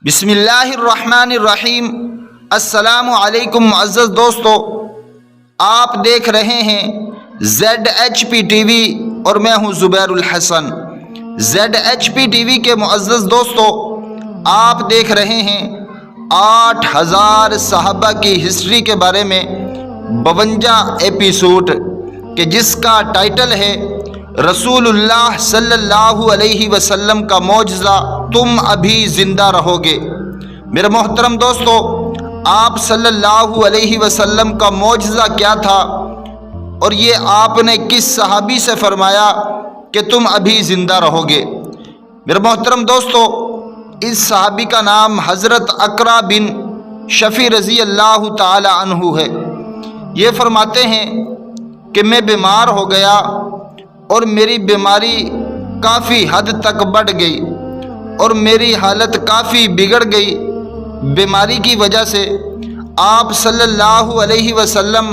بسم اللہ الرحمن الرحیم۔ السلام علیکم معزز دوستو، آپ دیکھ رہے ہیں ZHPTV اور میں ہوں زبیر الحسن۔ ZHPTV کے معزز دوستو، آپ دیکھ رہے ہیں 8000 صحابہ کی ہسٹری کے بارے میں 52 ایپیسوڈ کہ جس کا ٹائٹل ہے رسول اللہ صلی اللہ علیہ وسلم کا معجزہ تم ابھی زندہ رہو گے۔ میرے محترم دوستو، آپ صلی اللہ علیہ وسلم کا معجزہ کیا تھا اور یہ آپ نے کس صحابی سے فرمایا کہ تم ابھی زندہ رہو گے؟ میرے محترم دوستو، اس صحابی کا نام حضرت اقرا بن شفی رضی اللہ تعالی عنہ ہے۔ یہ فرماتے ہیں کہ میں بیمار ہو گیا اور میری بیماری کافی حد تک بڑھ گئی اور میری حالت کافی بگڑ گئی۔ بیماری کی وجہ سے آپ صلی اللہ علیہ وسلم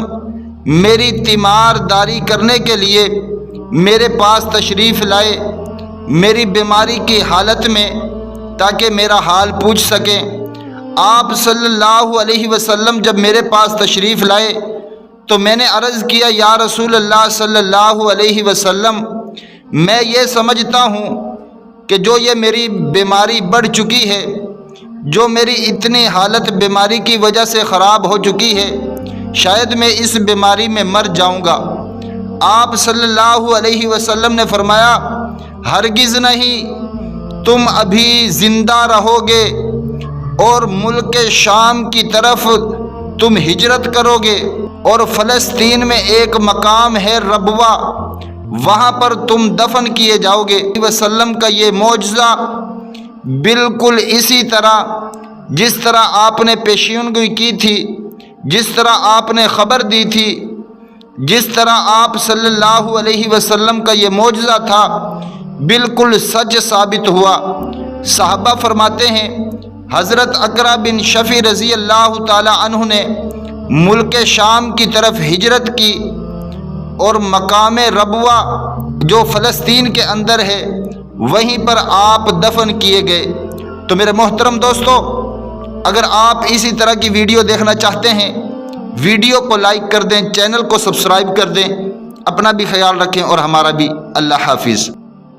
میری تیمار داری کرنے کے لیے میرے پاس تشریف لائے میری بیماری کی حالت میں، تاکہ میرا حال پوچھ سکیں۔ آپ صلی اللہ علیہ وسلم جب میرے پاس تشریف لائے تو میں نے عرض کیا، یا رسول اللہ صلی اللہ علیہ وسلم، میں یہ سمجھتا ہوں کہ جو یہ میری بیماری بڑھ چکی ہے، جو میری اتنی حالت بیماری کی وجہ سے خراب ہو چکی ہے، شاید میں اس بیماری میں مر جاؤں گا۔ آپ صلی اللہ علیہ وسلم نے فرمایا، ہرگز نہیں، تم ابھی زندہ رہو گے اور ملک شام کی طرف تم ہجرت کرو گے، اور فلسطین میں ایک مقام ہے ربوہ، وہاں پر تم دفن کیے جاؤ گے۔ وسلم کا یہ معجزہ بالکل اسی طرح جس طرح آپ نے پیشین گوئی کی تھی، جس طرح آپ نے خبر دی تھی، جس طرح آپ صلی اللہ علیہ وسلم کا یہ معجزہ تھا، بالکل سچ ثابت ہوا۔ صحابہ فرماتے ہیں حضرت اقرا بن شفی رضی اللہ تعالی عنہ نے ملک شام کی طرف ہجرت کی اور مقام ربوہ جو فلسطین کے اندر ہے وہیں پر آپ دفن کیے گئے۔ تو میرے محترم دوستو، اگر آپ اسی طرح کی ویڈیو دیکھنا چاہتے ہیں، ویڈیو کو لائک کر دیں، چینل کو سبسکرائب کر دیں، اپنا بھی خیال رکھیں اور ہمارا بھی۔ اللہ حافظ۔